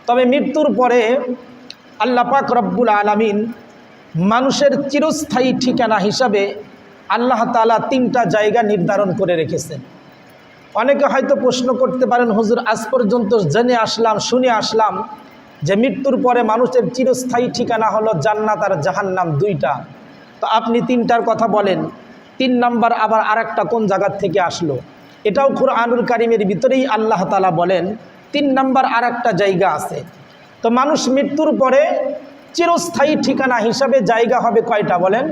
তবে মৃত্যুর পরে আল্লাহ পাক রব্বুল আলামিন মানুষের চিরস্থায়ী ঠিকানা হিসাবে আল্লাহ তাআলা 3টা জায়গা নির্ধারণ করে রেখেছেন। অনেকে হয়তো প্রশ্ন করতে পারেন, হুজুর আজ পর্যন্ত জেনে আসলাম, শুনে আসলাম যে মৃত্যুর পরে মানুষের চিরস্থায়ী ঠিকানা হলো জান্নাত আর জাহান্নাম 2টা, তো আপনি 3টার কথা বলেন, 3 নাম্বার আবার আরেকটা কোন জায়গা থেকে আসলো? এটাও কুরআনুল কারীমের ভিতরেই আল্লাহ তাআলা বলেন 3 নাম্বার আরেকটা জায়গা আছে। তো মানুষ মৃত্যুর পরে চিরস্থায়ী ঠিকানা হিসাবে জায়গা হবে কয়টা বলেন?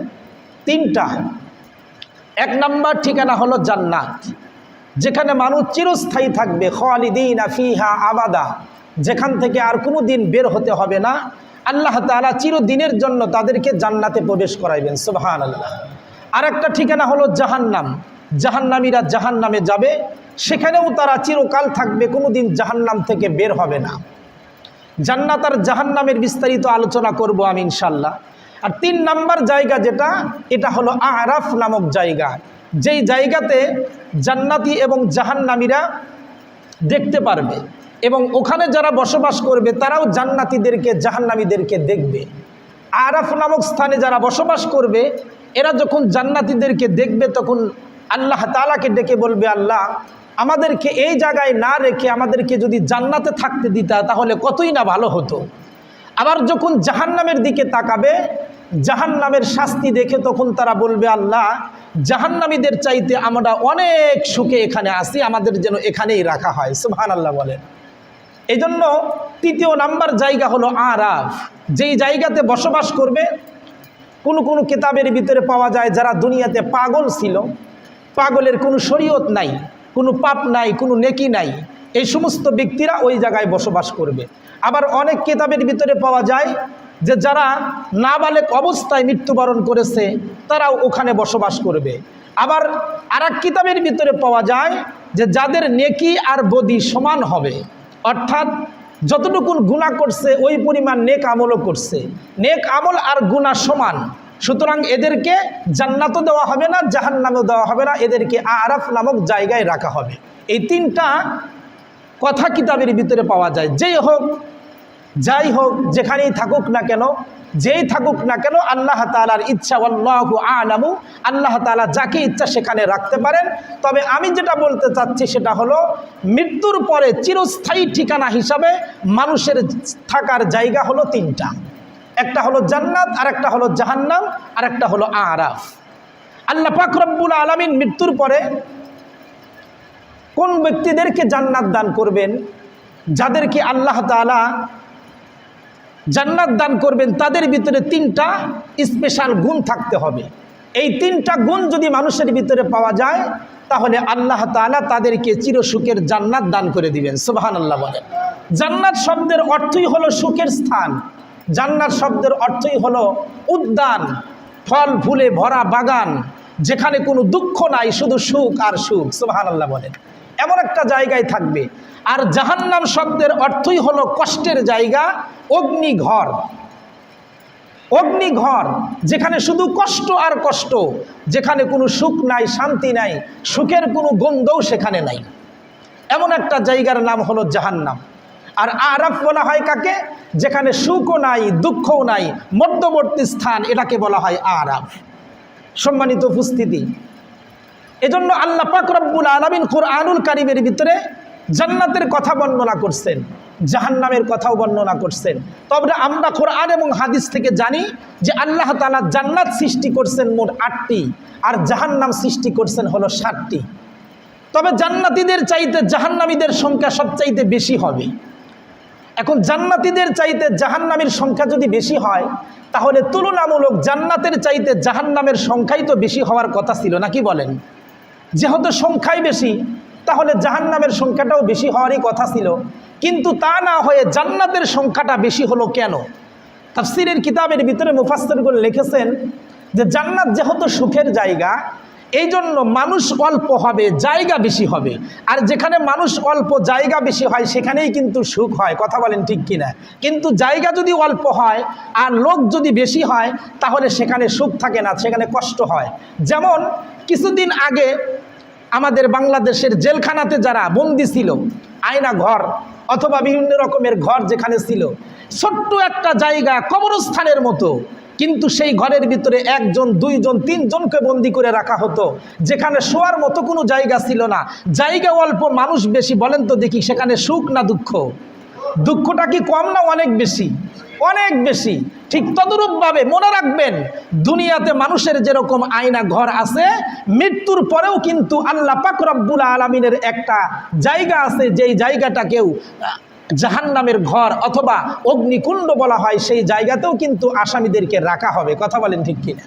3টা। 1 নাম্বার ঠিকানা হলো জান্নাত, যেখানে মানুষ চিরস্থায়ী থাকবে, খালিদিনা ফিহা আবাদা, যেখান থেকে আর কোনো দিন বের হতে হবে না। আল্লাহ তাআলা চিরদিনের জন্য তাদেরকে জান্নাতে প্রবেশ করাইবেন, সুবহানাল্লাহ। আরেকটা ঠিকানা হলো জাহান্নাম, জাহান্নামীরা জাহান্নামে যাবে, সেখানেও তারা চিরকাল থাকবে, কোনো দিন জাহান্নাম থেকে বের হবে না। জান্নাত আর জাহান্নামের বিস্তারিত আলোচনা করব আমি ইনশাল্লাহ। আর 3 নাম্বার জায়গা যেটা, এটা হলো আরাফ নামক জায়গা, যেই জায়গাতে জান্নাতি এবং জাহান্নামীরা দেখতে পারবে এবং ওখানে যারা বসবাস করবে তারাও জান্নাতীদেরকে জাহান্নামীদেরকে দেখবে। আরাফ নামক স্থানে যারা বসবাস করবে এরা যখন জান্নাতীদেরকে দেখবে তখন আল্লাহ তাআলাকে ডেকে বলবে, আল্লাহ আমাদেরকে এই জায়গায় না রেখে আমাদেরকে যদি জান্নাতে থাকতে দিতা তাহলে কতই না ভালো হতো। আবার যখন জাহান্নামের দিকে তাকাবে, জাহান্নামের শাস্তি দেখে তখন তারা বলবে, আল্লাহ জাহান্নামীদের চাইতে আমরা অনেক সুখে এখানে আসি, আমাদের যেন এখানেই রাখা হয়, সুবহানাল্লাহ বলেন। এই জন্য 3য় নাম্বার জায়গা হলো আরাফ, যেই জায়গাতে বসবাস করবে। কোন কিতাবের ভিতরে পাওয়া যায় যারা দুনিয়াতে পাগল ছিল, পাগলের কোনো শরীয়ত নাই, কোনো পাপ নাই, কোনো নেকি নাই, এই সমস্ত ব্যক্তিরা ওই জায়গায় বসবাস করবে। আবার অনেক কিতাবের ভিতরে পাওয়া যায় যে যারা নাবালেগ অবস্থায় মৃত্যুবরণ করেছে তারাও ওখানে বসবাস করবে। আবার আরেক কিতাবের ভিতরে পাওয়া যায় যে যাদের নেকি আর বদি সমান হবে, অর্থাৎ যতটুকুন গুনাহ করছে ওই পরিমাণ নেক আমলও করছে, নেক আমল আর গুনাহ সমান, সুতরাং এদেরকে জান্নাতও দেওয়া হবে না, জাহান্নামও দেওয়া হবে না, এদেরকে আরাফ নামক জায়গায় রাখা হবে। এই 3টা কথা কিতাবের ভিতরে পাওয়া যায়। যাই হোক যেখানেই থাকুক না কেন, যেই থাকুক না কেন, আল্লাহ তাআলার ইচ্ছা, আল্লাহু আ'লামু, আল্লাহ তাআলা যাকে ইচ্ছা সেখানে রাখতে পারেন। তবে আমি যেটা বলতে চাচ্ছি সেটা হলো মৃত্যুর পরে চিরস্থায়ী ঠিকানা হিসাবে মানুষের থাকার জায়গা হলো 3টা। একটা হলো জান্নাত, আরেকটা হলো জাহান্নাম, আরেকটা হলো আরাফ। আল্লাহ পাক রব্বুল আলামিন মৃত্যুর পরে কোন ব্যক্তিদেরকে জান্নাত দান করবেন, যাদেরকে আল্লাহ তাআলা জান্নাত দান করবেন তাদের ভিতরে 3টা স্পেশাল গুণ থাকতে হবে। এই 3টা গুণ যদি মানুষের ভিতরে পাওয়া যায় তাহলে আল্লাহ তাআলা তাদেরকে চিরসুখের জান্নাত দান করে দিবেন, সুবহানাল্লাহ বলেন। জান্নাত শব্দের অর্থই হলো সুখের স্থান, জান্নাত শব্দের অর্থই হলো উদ্যান, ফল ফুলে ভরা বাগান, যেখানে কোনো দুঃখ নাই, শুধু সুখ আর সুখ, সুবহানাল্লাহ বলেন। এমন একটা জায়গায় থাকবে। আর জাহান্নাম শব্দের অর্থই হলো কষ্টের জায়গা, অগ্নিঘর, অগ্নিঘর, যেখানে শুধু কষ্ট আর কষ্ট, যেখানে কোনো সুখ নাই, শান্তি নাই, সুখের কোনো গন্ধও সেখানে নাই। এমন একটা জায়গার নাম হলো জাহান্নাম। আর আরাফ বলা হয় কাকে? যেখানে সুখও নাই, দুঃখও নাই, মধ্যবর্তী স্থান, এটাকে বলা হয় আরাফ। সম্মানিত উপস্থিতি, এজন্য আল্লাহ পাক রব্বুল আলামিন কুরআনুল কারীমের ভিতরে জান্নাতের কথা বর্ণনা করছেন, জাহান্নামের কথাও বর্ণনা করছেন। তবে আমরা কোরআন এবং হাদিস থেকে জানি যে আল্লাহ তাআলা জান্নাত সৃষ্টি করছেন মোট 8টি, আর জাহান্নাম সৃষ্টি করছেন হলো 7টি। তবে জান্নাতীদের চাইতে জাহান্নামীদের সংখ্যা সবচাইতে বেশি হবে। এখন জান্নাতীদের চাইতে জাহান্নামীর সংখ্যা যদি বেশি হয় তাহলে তুলনামূলক জান্নাতের চাইতে জাহান্নামের সংখ্যাই তো বেশি হওয়ার কথা ছিল, নাকি বলেন? যেহেতু সংখ্যাই বেশি তাহলে জাহান্নামের সংখ্যাটাও বেশি হওয়ারই কথা ছিল, কিন্তু তা না হয়ে জান্নাতের সংখ্যাটা বেশি হলো কেন? তাফসীরের কিতাবের ভিতরে মুফাসসিরগণ লিখেছেন যে জান্নাত যেহেতু সুখের জায়গা, এই জন্য মানুষ অল্প হবে, জায়গা বেশি হবে। আর যেখানে মানুষ অল্প, জায়গা বেশি হয় সেখানেই কিন্তু সুখ হয়, কথা বলেন ঠিক কিনা? কিন্তু জায়গা যদি অল্প হয় আর লোক যদি বেশি হয় তাহলে সেখানে সুখ থাকে না, সেখানে কষ্ট হয়। যেমন কিছুদিন আগে আমাদের বাংলাদেশের জেলখানাতে যারা বন্দী ছিল, আয়না ঘর, অথবা বিভিন্ন রকমের ঘর যেখানে ছিল, ছোট্ট একটা জায়গা কবরস্থানের মতো, কিন্তু সেই ঘরের ভিতরে 1 জন 2 জন 3 জনকে বন্দি করে রাখা হতো, যেখানে শোয়ার মতো কোনো জায়গা ছিল না, জায়গা অল্প, মানুষ বেশি। বলেন তো দেখি, সেখানে সুখ না দুঃখ? দুঃখটা কি কম না অনেক বেশি? অনেক বেশি। ঠিক তদরূপভাবে মনে রাখবেন, দুনিয়াতে মানুষের যেরকম আয়না ঘর আছে, মৃত্যুর পরেও কিন্তু আল্লাহ পাক রব্বুল আলামিনের একটা জায়গা আছে, যেই জায়গাটাকেও জাহান্নামের ঘর অথবা অগ্নিকুণ্ড বলা হয়, সেই জায়গাতেও কিন্তু আসামিদেরকে রাখা হবে। কথা বলেন ঠিক কিনা?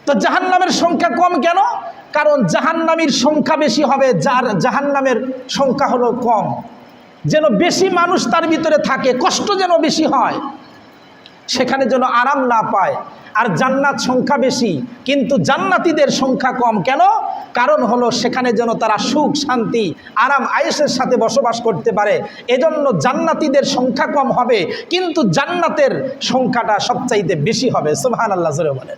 তো জাহান্নামের সংখ্যা কম কেন? কারণ জাহান্নামীর সংখ্যা বেশি হবে, যার জাহান্নামের সংখ্যা হলো কম, যেন বেশি মানুষ তার ভিতরে থাকে, কষ্ট যেন বেশি হয়, সেখানে যেন আরাম না পায়। আর জান্নাত সংখ্যা বেশি, কিন্তু জান্নাতীদের সংখ্যা কম কেন? কারণ হলো সেখানে যেন তারা সুখ শান্তি আরাম আয়েশের সাথে বসবাস করতে পারে। এজন্য জান্নাতীদের সংখ্যা কম হবে, কিন্তু জান্নাতের সংখ্যাটা সবচাইতে বেশি হবে। সুবহানাল্লাহ জোরে বলেন।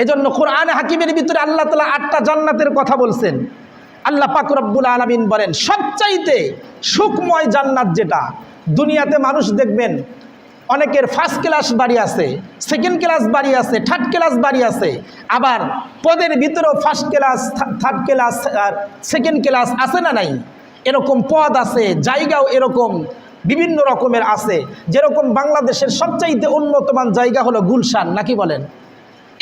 এজন্য কোরআনে হাকিমের ভিতরে আল্লাহ তাআলা 8টা জান্নাতের কথা বলছেন। আল্লাহ পাক রব্বুল আলামিন বলেন, সবচাইতে সুখময় জান্নাত যেটা, দুনিয়াতে মানুষ দেখবেন অনেকের ফার্স্ট ক্লাস বাড়ি আছে, সেকেন্ড ক্লাস বাড়ি আছে, থার্ড ক্লাস বাড়ি আছে, আবার পদের ভিতরেও ফার্স্ট ক্লাস, থার্ড ক্লাস আর সেকেন্ড ক্লাস আছে না নাই? এরকম পদ আছে, জায়গাও এরকম বিভিন্ন রকমের আছে। যেরকম বাংলাদেশের সবচাইতে উন্নতমান জায়গা হলো গুলশান, নাকি বলেন?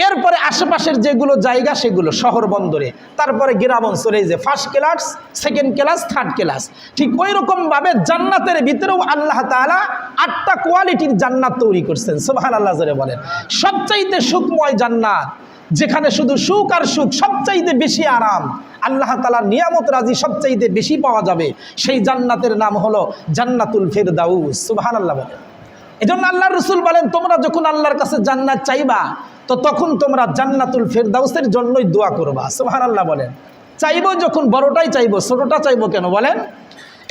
এরপরে আশেপাশের যেগুলো জায়গা সেগুলো শহর বন্দরে, তারপরে গ্রাম অঞ্চলে যে first class, second class, third class. ঠিক ওই রকমভাবে জান্নাতের ভিতরেও আল্লাহ তাআলা 8টা কোয়ালিটির জান্নাত তৈরি করছেন। সুবহানাল্লাহ জোরে বলেন। সবচাইতে সুখময় জান্নাত, যেখানে শুধু সুখ আর সুখ, সবচাইতে বেশি আরাম, আল্লাহ তাআলার নিয়ামত রাজি সবচাইতে বেশি পাওয়া যাবে, সেই জান্নাতের নাম হলো জান্নাতুল ফিরদাউস। সুবহানাল্লাহ বলেন। এজন্য আল্লাহর রাসূল বলেন, তোমরা যখন আল্লাহর কাছে জান্নাত চাইবা, তো তখন তোমরা জান্নাতুল ফিরদাউসের জন্যই দোয়া করবা। সুবহানাল্লাহ বলেন। চাইবো যখন বড়টাই চাইবো, ছোটটা চাইবো কেন বলেন?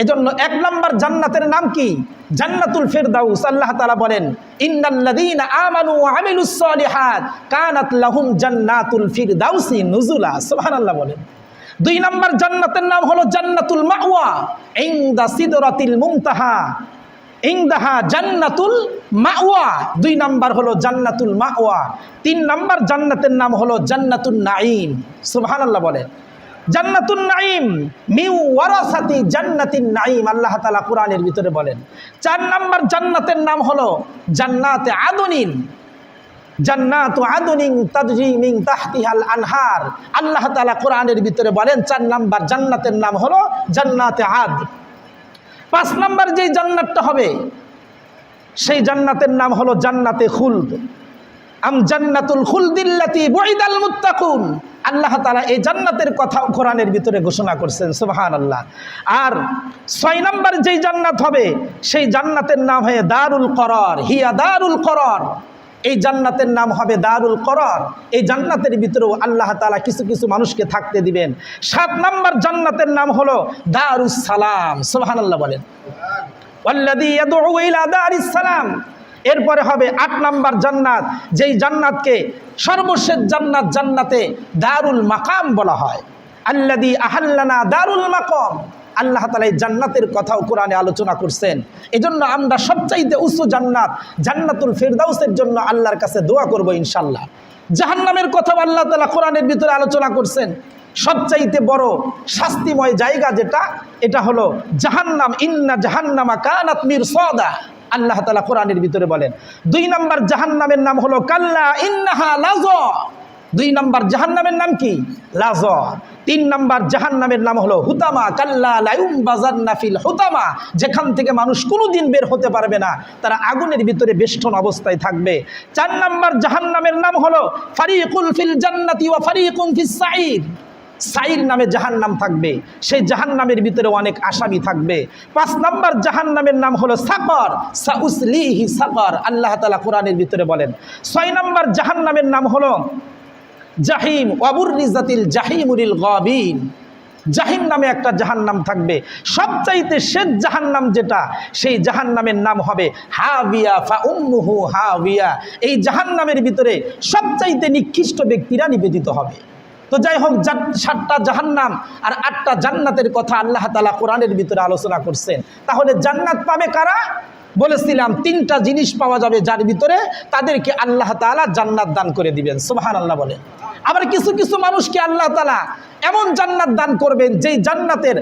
এজন্য 1 নম্বর জান্নাতের নাম কি? জান্নাতুল ফিরদাউস। আল্লাহ তাআলা বলেন, ইন্নাল্লাযীনা আমানু ওয়া আমিলুস সলিহাত কানাত লাহুম জান্নাতুল ফিরদাউসি নুজুলা। সুবহানাল্লাহ বলেন। 2 নম্বর জান্নাতের নাম হলো জান্নাতুল মাওয়া ইনদা সিদরাতিল মুনতাহা, ইনদাহা জান্নাতুল মাওয়া। 2 নম্বর হলো জান্নাতুল মাওয়া। 3 নম্বর জান্নাতের নাম হলো জান্নাতুন নাঈম। সুবহানাল্লাহ বলেন। জান্নাতুন নাঈম মিন ওয়ারাসাতি জান্নাতিন নাঈম, আল্লাহ তাআলা কোরআনের ভিতরে বলেন। 4 নম্বর জান্নাতের নাম হলো জান্নাতে আদনিন, জান্নাতু আদনিন তাজরি মিন তাহতিহাল আনহার, আল্লাহ তাআলা কোরআনের ভিতরে বলেন 4 নম্বর জান্নাতের নাম হলো জান্নাতে আদ। 5 নম্বর যেই জান্নাতটা হবে, সেই জান্নাতের নাম হলো জান্নাতে খুলদ, আম জান্নাতুল খুলদিল্লাতি বুইদাল মুত্তাকুন, আল্লাহ তাআলা এই জান্নাতের কথা কোরআনের ভিতরে ঘোষণা করছেন। সুবহানাল্লাহ। আর 6 নম্বর যেই জান্নাত হবে, সেই জান্নাতের নাম হয় দারুল করার, হিয়া দারুল করার, এই জান্নাতের নাম হবে দারুল করার। এই জান্নাতের ভিতরেও আল্লাহ তাআলা কিছু কিছু মানুষকে থাকতে দিবেন। 7 নম্বর জান্নাতের নাম হলো দারুস সালাম। সুবহানাল্লাহ বলেন। ওয়াল্লাযী ইয়াদউ ইলা দারিস সালাম। এরপরে হবে 8 নম্বর জান্নাত, যেই জান্নাতকে সর্বশেষ জান্নাত, জান্নাতে দারুল মাকাম বলা হয়। আল্লাযী আহাল্লানা দারুল মাকাম, আল্লাহ তাআলা এই জান্নাতের কথাও কোরআনে আলোচনা করছেন। এজন্য আমরা সবচাইতে উঁচু জান্নাত জান্নাতুল ফিরদাউসের জন্য আল্লাহর কাছে দোয়া করব ইনশাআল্লাহ। জাহান্নামের কথাও আল্লাহ তাআলা কোরআনের ভিতরে আলোচনা করছেন। সবচাইতে বড় শাস্তিময় জায়গা যেটা, এটা হলো জাহান্নাম। ইন্না জাহান্নামা কানাত মিরসাদা, আল্লাহ তাআলা কোরআনের ভিতরে বলেন। 2 নম্বর জাহান্নামের নাম হলো কাল্লা ইন্নাহা লাযা। 2 নম্বর জাহান্নামের নাম কি? লাযা। 3 নম্বর জাহান্নামের নাম হলো হুতামা, কাল্লা লায়ুমবাযান্না ফিল হুতামা, যেখান থেকে মানুষ কোনোদিন বের হতে পারবে না, তারা আগুনের ভিতরে বেষ্টন অবস্থায় থাকবে। 4 নম্বর জাহান্নামের নাম হলো ফারিকুল ফিল জান্নাতি ওয়া ফারিকুন ফিস সাঈর, সাইর নামে জাহান্নাম থাকবে, সেই জাহান্নামের ভিতরে অনেক আসামি থাকবে। 5 নম্বর জাহান্নামের নাম হলো সাকর, সাউসলিহি সাকর, আল্লাহ তাআলা কোরআনের ভিতরে বলেন। 6 নম্বর জাহান্নামের নাম হলো জাহিম, ওয়াবুররিজাতিল জাহিমুল গাবিন, জাহিম নামে একটা জাহান্নাম থাকবে। সবচাইতে শেষ জাহান্নাম যেটা, সেই জাহান্নামের নাম হবে হাবিয়া ফা উম্মুহু হাবিয়া। এই জাহান্নামের ভিতরে সবচাইতে নিকৃষ্ট ব্যক্তিরা নিবেদিত হবে। তো যাই হোক, 7টা জাহান্নাম আর 8টা জান্নাতের কথা আল্লাহ তাআলা কোরআনের ভিতরে আলোচনা করছেন। তাহলে জান্নাত পাবে কারা? বলেছিলাম 3টা জিনিস পাওয়া যাবে, যার ভিতরে তাদেরকে আল্লাহ তাআলা জান্নাত দান করে দিবেন। সুবহানাল্লাহ বলে। আবার কিছু কিছু মানুষকে আল্লাহ তাআলা এমন জান্নাত দান করবেন, যেই জান্নাতের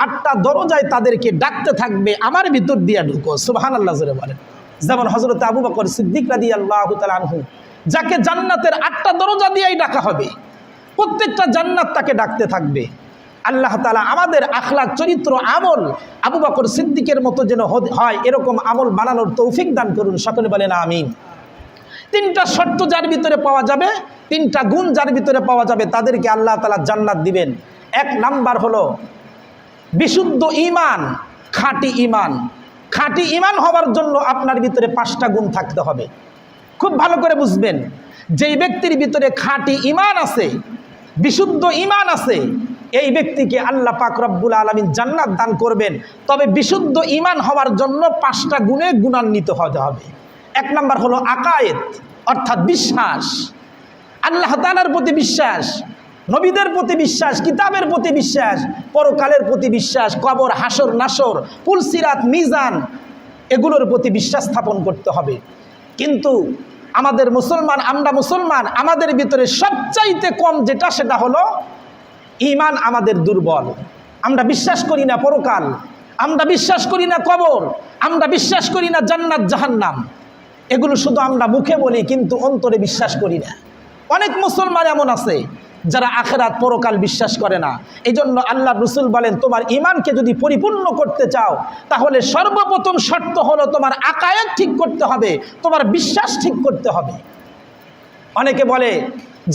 8টা দরজায় তাদেরকে ডাকতে থাকবে, আমার ভিতর দিয়ে ঢুকো। সুবহানাল্লাহ জোরে বলেন। যেমন হযরত আবু বকর সিদ্দিক রাদিয়াল্লাহু তাআলা আনহু, যাকে জান্নাতের 8টা দরজা দিয়েই ডাকা হবে, প্রত্যেকটা জান্নাত তাকে ডাকতে থাকবে। আল্লাহ তাআলা আমাদের আখলাক, চরিত্র, আমল আবু বকর সিদ্দিকের মতো যেন হয়, এরকম আমল বানানোর তৌফিক দান করুন। সকলে বলেন আমিন। 3টা শর্ত যার ভিতরে পাওয়া যাবে, 3টা গুণ যার ভিতরে পাওয়া যাবে, তাদেরকে আল্লাহ তাআলা জান্নাত দিবেন। 1 নাম্বার হলো বিশুদ্ধ ঈমান, খাঁটি ঈমান। খাঁটি ঈমান হওয়ার জন্য আপনার ভিতরে 5টা গুণ থাকতে হবে। খুব ভালো করে বুঝবেন, যেই ব্যক্তির ভিতরে খাঁটি ঈমান আছে, বিশুদ্ধ ঈমান আছে, এই ব্যক্তিকে আল্লাহ পাক রব্বুল আলামিন জান্নাত দান করবেন। তবে বিশুদ্ধ ঈমান হওয়ার জন্য 5টা গুণে গুণান্বিত হতে হবে। 1 নাম্বার হলো আকায়েদ, অর্থাৎ বিশ্বাস। আল্লাহ তাআলার প্রতি বিশ্বাস, নবীদের প্রতি বিশ্বাস, কিতাবের প্রতি বিশ্বাস, পরকালের প্রতি বিশ্বাস, কবর, হাসর নাসর, পুলসিরাত, মিজান, এগুলোর প্রতি বিশ্বাস স্থাপন করতে হবে। কিন্তু আমরা মুসলমান, আমাদের ভিতরে সবচাইতে কম যেটা, সেটা হলো ঈমান। আমাদের দুর্বল। আমরা বিশ্বাস করি না পরকাল, আমরা বিশ্বাস করি না কবর, আমরা বিশ্বাস করি না জান্নাত জাহান্নাম। এগুলো শুধু আমরা মুখে বলি, কিন্তু অন্তরে বিশ্বাস করি না। অনেক মুসলমান এমন আছে যারা আখিরাত, পরকাল বিশ্বাস করে না। এই জন্য আল্লাহ রাসূল বলেন, তোমার ঈমানকে যদি পরিপূর্ণ করতে চাও, তাহলে সর্বপ্রথম শর্ত হলো তোমার আকায়েদ ঠিক করতে হবে, তোমার বিশ্বাস ঠিক করতে হবে। অনেকে বলে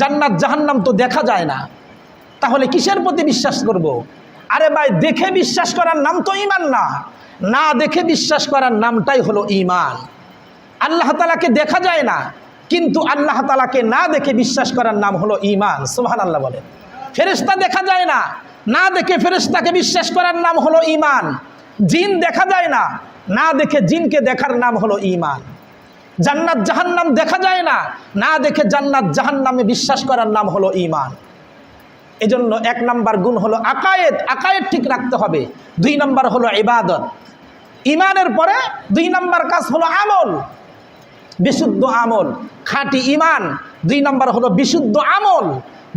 জান্নাত জাহান্নাম তো দেখা যায় না, তাহলে কিসের প্রতি বিশ্বাস করব? আরে ভাই, দেখে বিশ্বাস করার নাম তো ঈমান না, না দেখে বিশ্বাস করার নামটাই হলো ঈমান। আল্লাহ তাআলাকে দেখা যায় না, কিন্তু আল্লাহ তাআলাকে না দেখে বিশ্বাস করার নাম হলো ঈমান। সুবহানাল্লাহ বলেন। ফেরেশতা দেখা যায় না, না দেখে ফেরেশতাকে বিশ্বাস করার নাম হলো ঈমান। জিন দেখা যায় না, না দেখে জিনকে দেখার নাম হলো ঈমান। জান্নাত জাহান্নাম দেখা যায় না, না দেখে জান্নাত জাহান্নামে বিশ্বাস করার নাম হলো ঈমান। এজন্য 1 নাম্বার গুণ হলো আকায়েদ, আকায়েদ ঠিক রাখতে হবে। 2 নাম্বার হলো ইবাদত। ঈমানের পরে 2 নাম্বার কাজ হলো আমল, বিশুদ্ধ আমল। খাঁটি ঈমান, 2 নাম্বার হলো বিশুদ্ধ আমল।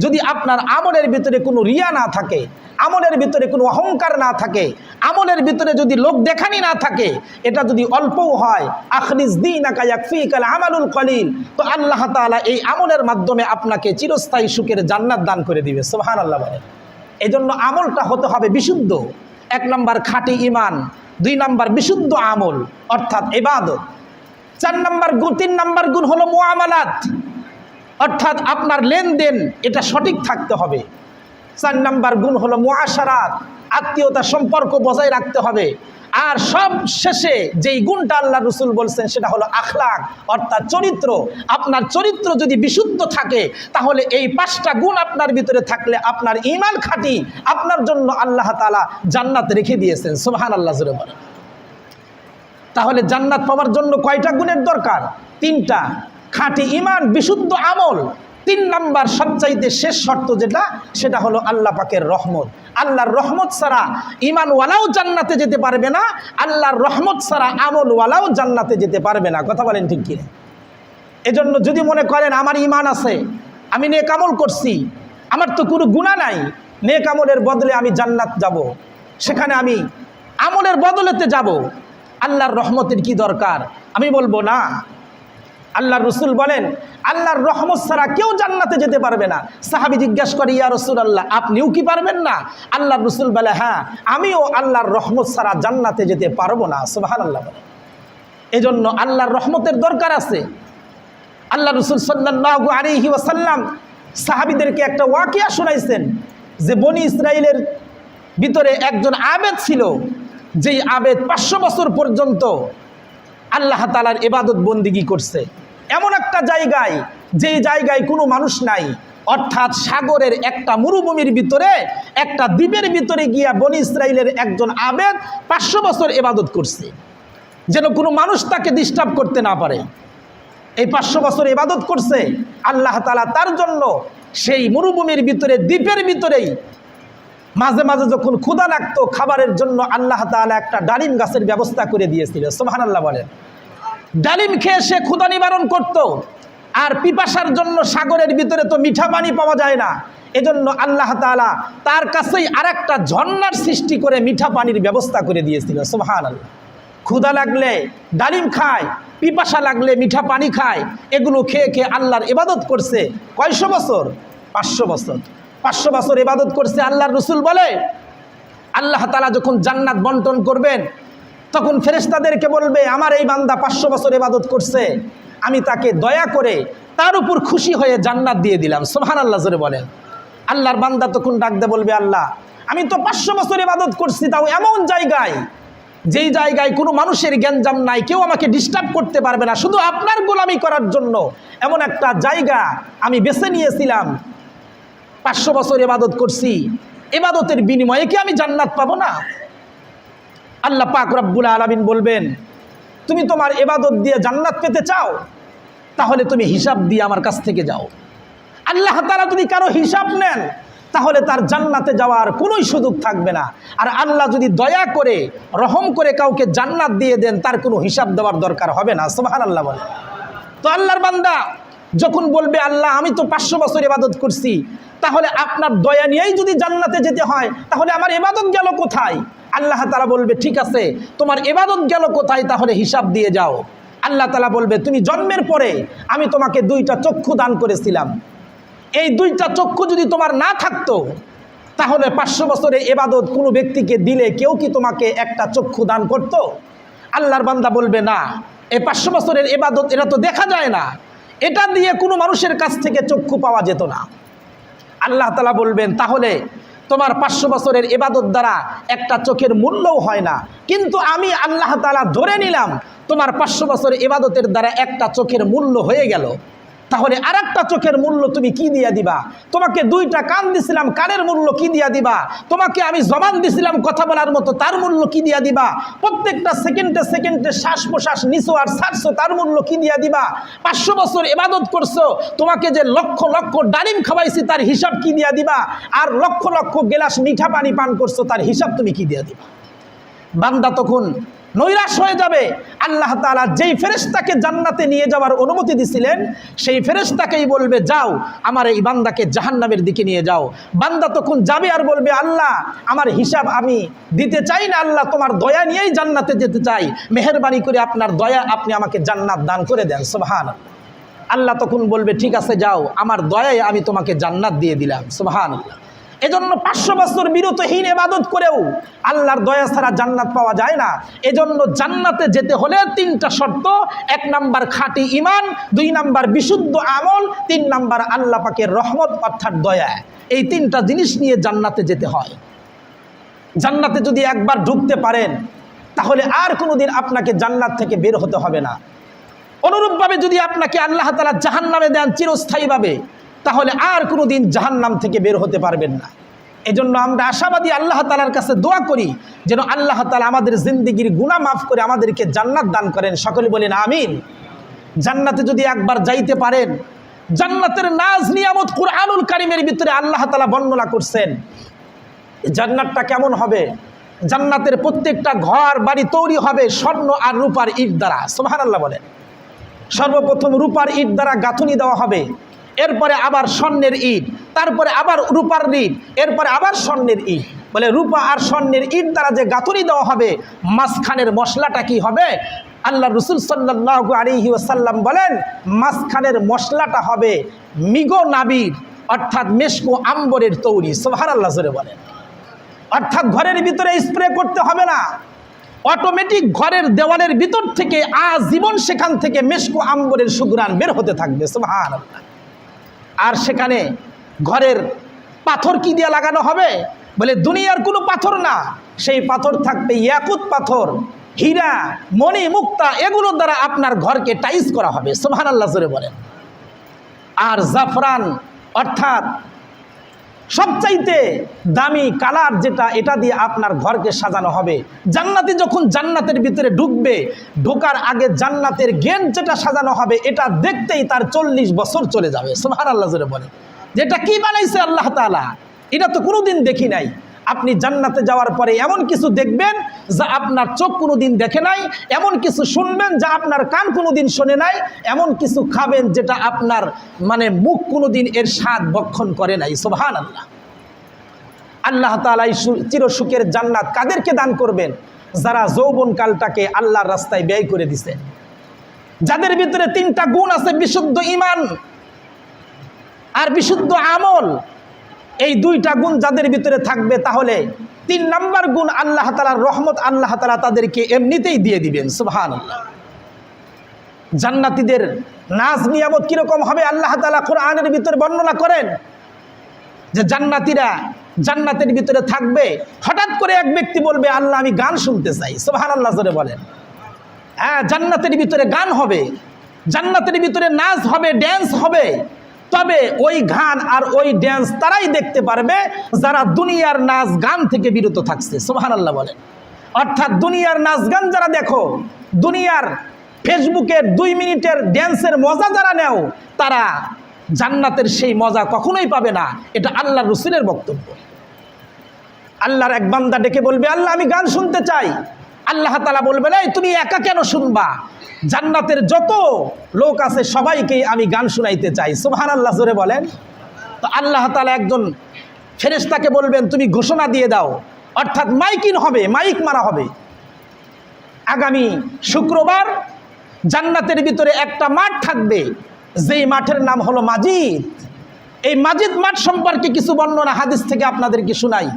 যদি আপনার আমলের ভিতরে কোনো রিয়া না থাকে, আমলের ভিতরে কোনো অহংকার না থাকে, আমলের ভিতরে যদি লোক দেখানি না থাকে, এটা যদি অল্পও হয়, আখলিস দীনাকা ইয়াকফিকাল আমালুল কলিল, তো আল্লাহ তাআলা এই আমলের মাধ্যমে আপনাকে চিরস্থায়ী সুখের জান্নাত দান করে দিবে। সুবহানাল্লাহ বলেন। এই জন্য আমলটা হতে হবে বিশুদ্ধ। 1 নাম্বার খাঁটি ঈমান, 2 নাম্বার বিশুদ্ধ আমল, অর্থাৎ ইবাদত। 3 নাম্বার গুণ হলো মুআমালাত, অর্থাৎ আপনার লেনদেন এটা সঠিক থাকতে হবে। 4 নাম্বার গুণ হলো মুআশারাত, আত্মীয়তা সম্পর্ক বজায় রাখতে হবে। আর সব শেষে যেই গুণটা আল্লাহ রাসূল বলছেন, সেটা হলো আখলাক, অর্থাৎ চরিত্র। আপনার চরিত্র যদি বিশুদ্ধ থাকে, তাহলে এই 5টা গুণ আপনার ভিতরে থাকলে আপনার ঈমান খাঁটি, আপনার জন্য আল্লাহ তাআলা জান্নাত রেখে দিয়েছেন। সুবহানাল্লাহ জোরে বলেন। তাহলে জান্নাত পাওয়ার জন্য কয়টা গুণের দরকার? 3টা। খাঁটি ঈমান, বিশুদ্ধ আমল। 3 নাম্বার সবচাইতে শেষ শর্ত যেটা, সেটা হলো আল্লাহ পাকের রহমত। আল্লাহর রহমত ছাড়া ঈমানওয়ালাও জান্নাতে যেতে পারবে না, আল্লাহর রহমত ছাড়া আমলওয়ালাও জান্নাতে যেতে পারবে না। কথা বলেন ঠিক কিনা? এজন্য যদি মনে করেন আমার ঈমান আছে, আমি নেক আমল করছি, আমার তো কোনো গুনাহ নাই, নেক আমলের বদলে আমি জান্নাত যাব, সেখানে আমি আমলের বদলেতে যাব, আল্লাহর রহমতের কি দরকার? আমি বলবো না। আল্লাহর রাসূল বলেন, আল্লাহর রহমত ছাড়া কেউ জান্নাতে যেতে পারবে না। সাহাবী জিজ্ঞাসা করে, ইয়া রাসূলুল্লাহ, আপনিও কি পারবেন না? আল্লাহর রাসূল বলে, হ্যাঁ, আমিও আল্লাহর রহমত ছাড়া জান্নাতে যেতে পারবো না। সুবহানাল্লাহ বলেন। এজন্য আল্লাহর রহমতের দরকার আছে। আল্লাহ রাসূল সাল্লাল্লাহু আলাইহি ওয়াসাল্লাম সাহাবীদেরকে একটা ওয়াকিয়া শোনাইছেন, যে বনি ইসরাইলের ভিতরে একজন আবেদ ছিল, যেই আবেদ 500 বছর পর্যন্ত আল্লাহ তাআলার ইবাদত বন্দিগি করছে, এমন একটা জায়গায়, যেই জায়গায় কোনো মানুষ নাই, অর্থাৎ সাগরের একটা মরুভূমির ভিতরে, একটা দ্বীপের ভিতরে গিয়া বনি ইসরাইলের একজন আবেদ 500 বছর ইবাদত করছে, যেন কোনো মানুষ তাকে ডিস্টার্ব করতে না পারে। এই 500 বছর ইবাদত করছে। আল্লাহ তাআলা তার জন্য সেই মরুভূমির ভিতরে দ্বীপের ভিতরেই মাঝে মাঝে যখন ক্ষুধা লাগতো খাবারের জন্য আল্লাহ তাআলা একটা ডালিম গাছের ব্যবস্থা করে দিয়েছিল। সুবহানাল্লাহ বলেন। ডালিম খেয়ে সে ক্ষুধা নিবারণ করত। আর পিপাসার জন্য সাগরের ভিতরে তো মিঠা পানি পাওয়া যায় না, এজন্য আল্লাহ তাআলা তার কাছেই আরেকটা ঝর্ণার সৃষ্টি করে মিঠা পানির ব্যবস্থা করে দিয়েছিল। সুবহানাল্লাহ। ক্ষুধা লাগলে ডালিম খায়, পিপাসা লাগলে মিঠা পানি খায়, এগুলো খেয়ে খেয়ে আল্লাহর ইবাদত করছে। কয়শো বছর? 500 বছর। 500 বছর ইবাদত করছে। আল্লাহর রাসূল বলে আল্লাহ তাআলা যখন জান্নাত বন্টন করবেন তখন ফেরেশতাদেরকে বলবে, আমার এই বান্দা 500 বছর ইবাদত করছে, আমি তাকে দয়া করে তার উপর খুশি হয়ে জান্নাত দিয়ে দিলাম। সুবহানাল্লাহ জোরে বলেন। আল্লাহর বান্দা তখন ডাকতে বলবে, আল্লাহ আমি তো 500 বছর ইবাদত করছি, তাও এমন জায়গায় যেই জায়গায় কোনো মানুষের জ্ঞানজাম নাই, কেউ আমাকে ডিস্টার্ব করতে পারবে না, শুধু আপনার গোলামি করার জন্য এমন একটা জায়গা আমি বেছে নিয়েছিলাম। 500 বছর ইবাদত করছি, ইবাদতের বিনিময়ে কি আমি জান্নাত পাবো না? আল্লাহ পাক রব্বুল আলামিন বলবেন, তুমি তোমার ইবাদত দিয়ে জান্নাত পেতে চাও, তাহলে তুমি হিসাব দিয়ে আমার কাছ থেকে যাও। আল্লাহ তাআলা যদি কারো হিসাব নেন তাহলে তার জান্নাতে যাওয়ার কোনোই সুযোগ থাকবে না। আর আল্লাহ যদি দয়া করে রহম করে কাউকে জান্নাত দিয়ে দেন, তার কোনো হিসাব দেওয়ার দরকার হবে না। সুবহানাল্লাহ বলে। তো আল্লাহর বান্দা যখন বলবে, আল্লাহ আমি তো 500 বছর ইবাদত করছি, তাহলে আপনার দয়া নিয়েই যদি জান্নাতে যেতে হয় তাহলে আমার ইবাদত গেল কোথায়? আল্লাহ তাআলা বলবে, ঠিক আছে, তোমার ইবাদত গেল কোথায়, তাহলে হিসাব দিয়ে যাও। আল্লাহ তাআলা বলবে, তুমি জন্মের পরে আমি তোমাকে 2টা চক্ষু দান করেছিলাম, এই 2টা চক্ষু যদি তোমার না থাকতো তাহলে 500 বছরের ইবাদত কোনো ব্যক্তিকে দিলে কেউ কি তোমাকে একটা চক্ষু দান করত? আল্লাহর বান্দা বলবে, না, এই 500 বছরের ইবাদত এটা তো দেখা যায় না, এটা দিয়ে কোনো মানুষের কাছ থেকে চক্ষু পাওয়া যেত না। আল্লাহ তাআলা বলবেন, তাহলে তোমার 500 বছরের ইবাদত দ্বারা একটা চোখের মূল্যও হয় না, কিন্তু আমি আল্লাহ তাআলা ধরে নিলাম তোমার 500 বছরের ইবাদতের দ্বারা একটা চোখের মূল্য হয়ে গেল, তাহলে আরেকটা চোখের মূল্য তুমি কি দিয়া দিবা? তোমাকে 2টা কান দিছিলাম, কানের মূল্য কি দিয়া দিবা? তোমাকে আমি জবান দিছিলাম কথা বলার মতো, তার মূল্য কি দিয়া দিবা? প্রত্যেকটা সেকেন্ডে সেকেন্ডে শ্বাস প্রশ্বাস নিছো আর ছাড়ছো, তার মূল্য কি দিয়া দিবা? 500 বছর ইবাদত করছো, তোমাকে যে লক্ষ লক্ষ ডালিম খাওয়াইছি তার হিসাব কি দিয়া দিবা? আর লক্ষ লক্ষ গ্লাস মিঠা পানি পান করছো, তার হিসাব তুমি কি দিয়া দিবা? বান্দা তখন নৈরাশ হয়ে যাবে। আল্লাহ তাআলা যেই ফেরেশতাকে জান্নাতে নিয়ে যাওয়ার অনুমতি দিছিলেন সেই ফেরেশতাকেই বলবে, যাও আমার এই বান্দাকে জাহান্নামের দিকে নিয়ে যাও। বান্দা তখন যাবে আর বলবে, আল্লাহ আমার হিসাব আমি দিতে চাই না, আল্লাহ তোমার দয়া নিয়েই জান্নাতে যেতে চাই, মেহেরবানি করে আপনার দয়া আপনি আমাকে জান্নাত দান করে দেন। সুবহানাল্লাহ। আল্লাহ তখন বলবে, ঠিক আছে যাও, আমার দয়ায় আমি তোমাকে জান্নাত দিয়ে দিলাম। সুবহানাল্লাহ। এজন্য 500 বছর বিরতহীন ইবাদত করেও আল্লাহর দয়া ছাড়া জান্নাত পাওয়া যায় না। এজন্য জান্নাতে যেতে হলে 3টা শর্ত: 1 নাম্বার খাঁটি ঈমান, 2 নাম্বার বিশুদ্ধ আমল, 3 নাম্বার আল্লাহ পাকের রহমত অর্থাৎ দয়া। এই 3টা জিনিস নিয়ে জান্নাতে যেতে হয়। জান্নাতে যদি একবার ঢুকতে পারেন তাহলে আর কোনোদিন আপনাকে জান্নাত থেকে বের হতে হবে না। অনুরূপভাবে যদি আপনাকে আল্লাহ তাআলা জাহান্নামে দেন চিরস্থায়ীভাবে, তাহলে আর কোনোদিন জাহান্নাম থেকে বের হতে পারবেন না। এজন্য আমরা আশাবাদী আল্লাহ তাআলার কাছে দোয়া করি যেন আল্লাহ তাআলা আমাদের জিন্দেগির গুনাহ মাফ করে আমাদেরকে জান্নাত দান করেন। সকলে বলেন আমিন। জান্নাতে যদি একবার যাইতে পারেন, জান্নাতের নাজ নিয়ামত কুরআনুল কারীমের ভিতরে আল্লাহ তাআলা বর্ণনা করছেন। জান্নাতটা কেমন হবে? জান্নাতের প্রত্যেকটা ঘর বাড়ি তৈরি হবে স্বর্ণ আর রূপার ইট দ্বারা। সুবহানাল্লাহ বলেন। সর্বপ্রথম রূপার ইট দ্বারা গাঁথুনি দেওয়া হবে, এরপরে আবার স্বর্ণের ইট, তারপরে আবার রূপার ইট, এরপরে আবার স্বর্ণের ইট। বলে রূপা আর স্বর্ণের ইট দ্বারা যে গাঁথুনি দেওয়া হবে, মাঝখানের মশলাটা কি হবে? আল্লাহ রাসূল সাল্লাল্লাহু আলাইহি ওয়াসাল্লাম বলেন, মাঝখানের মশলাটা হবে মিগো নাবির অর্থাৎ মেশকো আম্বরের তৈরি। সুবহানাল্লাহ জোরে বলেন। অর্থাৎ ঘরের ভিতরে স্প্রে করতে হবে না, অটোমেটিক ঘরের দেওয়ালের ভিতর থেকে আজীবন সেখান থেকে মেশকো আম্বরের সুঘ্রাণ বের হতে থাকবে। সুবহানাল্লাহ। আর সেখানে ঘরের পাথর কি দিয়ে লাগানো হবে? বলে দুনিয়ার কোনো পাথর না, সেই পাথর থাকবে ইয়াকুত পাথর, হীরা, মণি, মুক্তা, এগুলোর দ্বারা আপনার ঘরকে টাইস করা হবে। সুবহানাল্লাহ জোরে বলেন। আর জাফরান অর্থাৎ সবচাইতে দামি কালার যেটা, এটা দিয়ে আপনার ঘরকে সাজানো হবে। জান্নাতে যখন জান্নাতের ভিতরে ঢুকবে, ঢোকার আগে জান্নাতের গেট যেটা সাজানো হবে, এটা দেখতেই তার 40 বছর চলে যাবে। সুবহানাল্লাহ জোরে বলে। যেটা কি বানাইছে আল্লাহ তাআলা, এটা তো কোনোদিন দেখি নাই। আপনি জান্নাতে যাওয়ার পরে এমন কিছু দেখবেন যা আপনার চোখ কোনোদিন দেখে নাই, এমন কিছু শুনবেন যা আপনার কান কোনোদিন শোনে নাই, এমন কিছু খাবেন যেটা আপনার মুখ কোনোদিন এর স্বাদ ভক্ষণ করে নাই। সুবহানাল্লাহ। আল্লাহ তাআলা এই চিরসুখের জান্নাত কাদেরকে দান করবেন? যারা যৌবনকালটাকে আল্লাহর রাস্তায় ব্যয় করে দিছে, যাদের ভিতরে 3টা গুণ আছে, বিশুদ্ধ ঈমান আর বিশুদ্ধ আমল। এই 2টা গুণ যাদের ভিতরে থাকবে, তাহলে 3 নাম্বার গুণ আল্লাহ তাআলার রহমত আল্লাহ তাআলা তাদেরকে এমনিতেই দিয়ে দিবেন। সুবহানাল্লাহ। জান্নাতীদের নাজ নিয়ামত কিরকম হবে আল্লাহ তাআলা কোরআনের ভিতরে বর্ণনা করেন যে জান্নাতীরা জান্নাতের ভিতরে থাকবে, হঠাৎ করে এক ব্যক্তি বলবে, আল্লাহ আমি গান শুনতে চাই। সুবহানাল্লাহ জোরে বলেন। হ্যাঁ, জান্নাতের ভিতরে গান হবে, জান্নাতের ভিতরে নাচ হবে, ড্যান্স হবে। তবে ওই গান আর ওই ড্যান্স তারাই দেখতে পারবে যারা দুনিয়ার নাচ গান থেকে বিরত থাকছে। সুবহানাল্লাহ বলেন। অর্থাৎ দুনিয়ার নাচ গান যারা দেখো, দুনিয়ার ফেসবুকের 2 মিনিটের ড্যান্সের মজা যারা নেও, তারা জান্নাতের সেই মজা কখনোই পাবে না। এটা আল্লাহর রাসূলের বক্তব্য। আল্লাহর এক বান্দা ডেকে বলবে, আল্লাহ আমি গান শুনতে চাই। আল্লাহ তাআলা বলবেন, এই তুমি একা কেন শুনবা? জান্নাতের যত লোক আছে সবাইকেই আমি গান শুনাইতে চাই। সুবহানাল্লাহ জোরে বলেন। তো আল্লাহ তাআলা একজন ফেরেশতাকে বলবেন, তুমি ঘোষণা দিয়ে দাও, অর্থাৎ মাইকিং হবে, মাইক মারা হবে। আগামী শুক্রবার জান্নাতের ভিতরে একটা মাঠ থাকবে, যেই মাঠের নাম হলো মাজিদ। এই মাজিদ মাঠ সম্পর্কে কিছু বর্ণনা হাদিস থেকে আপনাদেরকে শোনাই।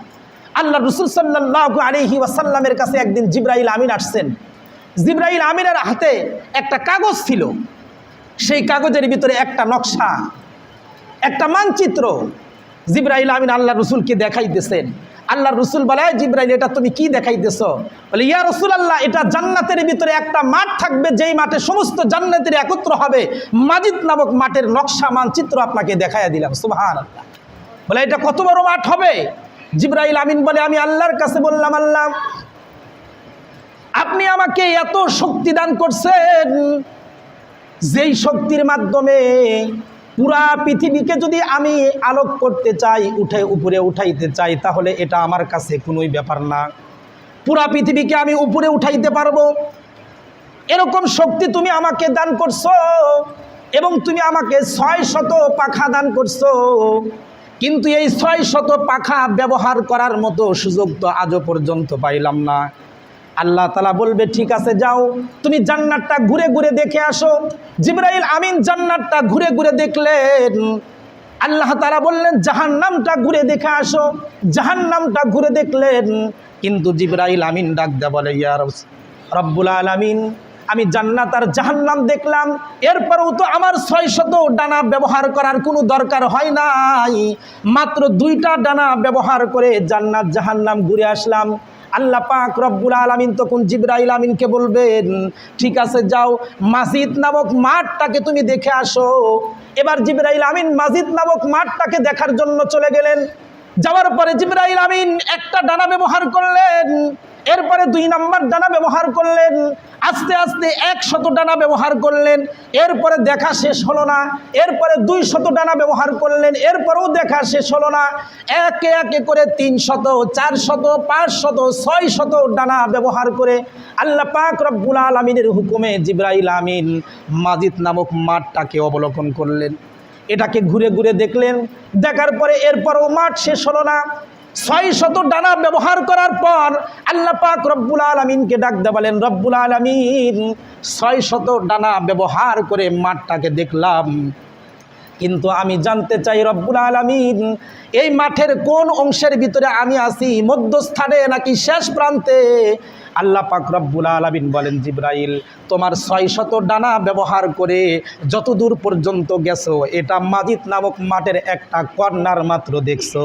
আল্লাহ রাসূল সাল্লাল্লাহু আলাইহি ওয়াসাল্লামের কাছে একদিন জিবরাইল আমিন আসছেন। জিবরাইল আমিনের হাতে একটা কাগজ ছিল, সেই কাগজের ভিতরে একটা নকশা, একটা মানচিত্র জিবরাইল আমিন আল্লাহ রাসূলকে দেখাইতেছেন। আল্লাহ রাসূল বলে, জিবরাইল এটা তুমি কি দেখাইতেছো? বলে, ইয়া রাসূলুল্লাহ, এটা জান্নাতের ভিতরে একটা মাঠ থাকবে, যেই মাঠে সমস্ত জান্নাতীরা একত্র হবে, মাজিদ নামক মাঠের নকশা মানচিত্র আপনাকে দেখাইয়া দিলাম। সুবহানাল্লাহ। বলে, এটা কত বড় মাঠ হবে? জিবরাইল আমিন বলে, আমি আল্লাহর কাছে বললাম, আল্লাহ আপনি আমাকে এত শক্তি দান করছেন, যেই শক্তির মাধ্যমে পুরা পৃথিবীকে যদি আমি আলোক করতে চাই, উপরে উঠাইতে চাই, তাহলে এটা আমার কাছে কোনোই ব্যাপার না। পুরা পৃথিবীকে আমি উপরে উঠাইতে পারবো, এরকম শক্তি তুমি আমাকে দান করছো, এবং তুমি আমাকে 600 পাখা দান করছো। কিন্তু এই 600 পাখা ব্যবহার করার মতো সুযোগ তো আজও পর্যন্ত পাইলাম না। আল্লাহ তাআলা বলবে, ঠিক আছে, যাও তুমি জান্নাতটা ঘুরে ঘুরে দেখে আসো। জিবরাইল আমিন জান্নাতটা ঘুরে ঘুরে দেখলেন। আল্লাহ তাআলা বললেন, জাহান্নামটা ঘুরে দেখে আসো। জাহান্নামটা ঘুরে দেখলেন, কিন্তু জিবরাইল আমিন ডাক দেয়া বলে, ইয়া রব্বুল আলামিন, আমি জান্নাত আর জাহান্নাম দেখলাম, এরপরেও তো আমার 600 ডানা ব্যবহার করার কোনো দরকার হয় নাই। মাত্র 2টা ডানা ব্যবহার করে জান্নাত জাহান্নাম ঘুরে আসলাম। আল্লাহ পাক রব্বুল আলামিন তখন জিবরাইল আমিনকে বলবেন, ঠিক আছে, যাও মাজিদ নামক মাঠটাকে তুমি দেখে আসো। এবার জিবরাইল আমিন মাজিদ নামক মাঠটাকে দেখার জন্য চলে গেলেন। যাওয়ার পরে জিবরাইল আমিন একটা ডানা ব্যবহার করলেন, এরপরে 2 নাম্বার ডানা ব্যবহার করলেন, আস্তে আস্তে 100 ডানা ব্যবহার করলেন, এরপরে দেখা শেষ হলো না। এরপরে 200 ডানা ব্যবহার করলেন, এরপরেও দেখা শেষ হলো না। একে একে করে 300, 400, 500, 600 ডানা ব্যবহার করে আল্লাহ পাক রব্বুল আলামিনের হুকুমে জিবরাইল আমিন মাজিদ নামক মাঠটাকে অবলোকন করলেন। এটাকে ঘুরে ঘুরে দেখলেন। দেখার পরে এরপরও মাঠ শেষ হলো না। 600 ডানা ব্যবহার করার পর আল্লাহ পাক রব্বুল আলামিনকে ডাক দিয়ে বলেন, রব্বুল আলামিন, 600 ডানা ব্যবহার করে মাঠটাকে দেখলাম, কিন্তু আমি জানতে চাই রব্বুল আলামিন, এই মাঠের কোন অংশের ভিতরে আমি আছি, মধ্যস্থানে নাকি শেষ প্রান্তে? আল্লাহ পাক রব্বুল আলামিন বলেন, জিবরাইল, তোমার 600 ডানা ব্যবহার করে যত দূর পর্যন্ত গেছো, এটা মাজিদ নামক মাঠের একটা কর্নার মাত্র দেখছো।